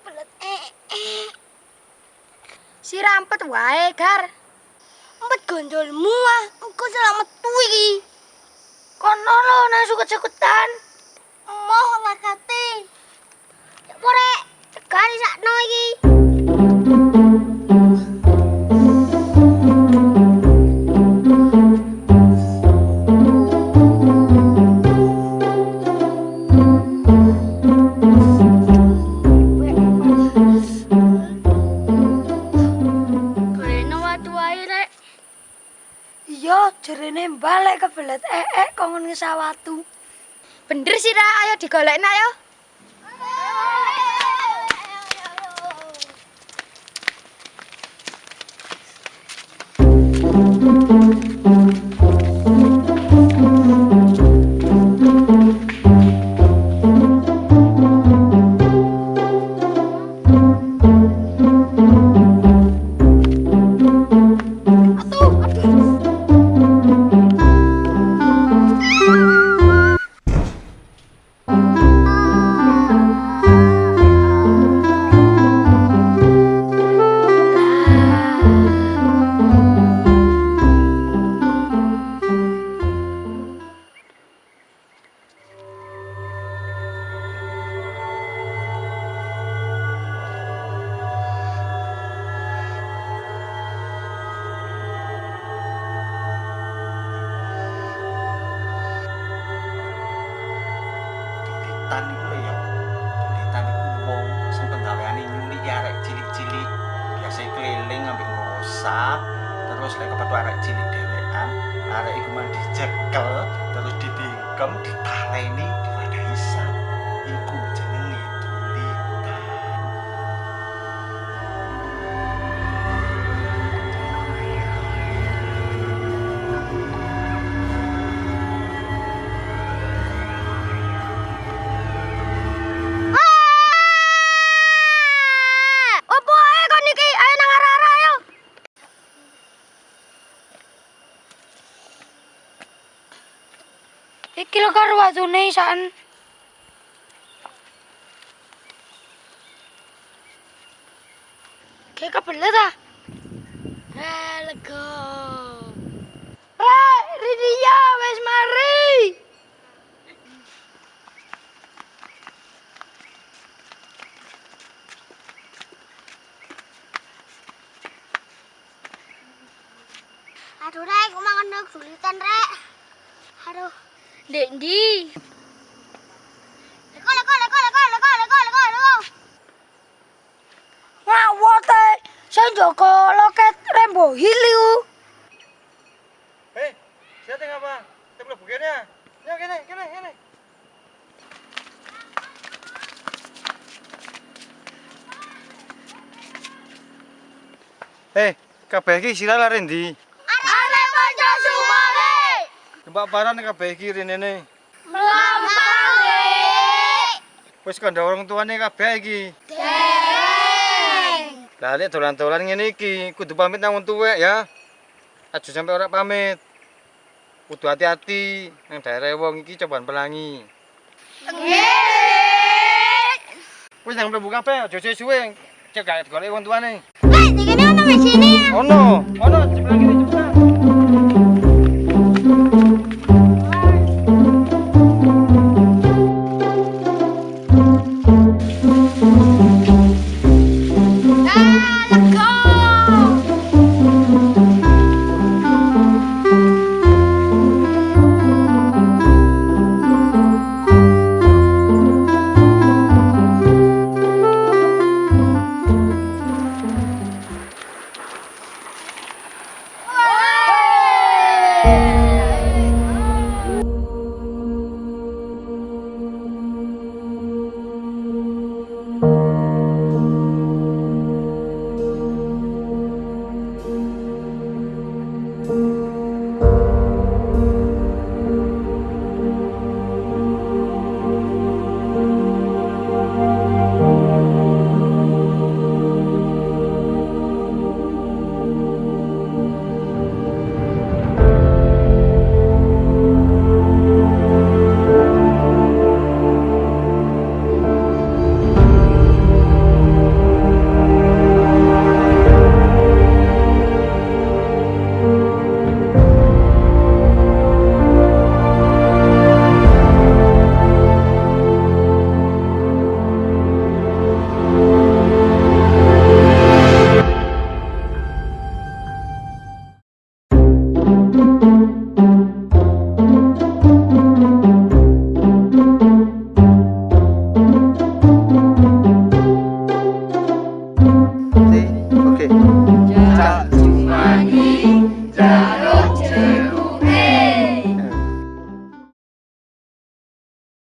kebelet. Si rampet wae, Gar. Empet gondolmu ah, engko selamat metu iki. Kono lho nang sukut-sukutan. Emoh lakate. Ya porek, tegani sakno iki. Iya, jerene balik kebelet kongon ngesawatu. Bener sih, Ra, ayo digolekna ayo. Penditan iku lho ya. Penditan iku wong sing penggaweane nyuli arek cilik-cilik. Biasa keliling ngambil ngosap, terus lek kepethuk arek cilik dhewean, arek iku mah dicekel, terus ditingkem, ditaleni, diwadahi isap. Iku jenenge julitan. Opo ae kon iki? Ayo nang arah-arah ayo. Iki lho karo watune isan. Kayak kebelet ah. Lega. Ridia wes mari. Aduh rek, aku makan nang julitan rek. Aduh. Ndek ndi? Leko. Ngawote sing Joko loket Rembo Hill. Hei, siapa ngapa? Kita mlebu kene. Ya kene. Hei, kabeh iki sira lare ndi? Arek Panca Sumale. Numpak barang kabeh iki rene. Lampare. Wis kandha orang tuane kabeh iki. Dereng. Lah nek dolan-dolan ngene iki kudu pamit nang wong tuwek ya. Aja sampe ora pamit. Kudu hati-hati nang daerah wong iki cobaan pelangi. Nggih. Wis nang mlebu kabeh aja suwe-suwe. Cek gak golek wong tuane. Rek, dikene ono wis sini ya. Ono, sebelah kiri.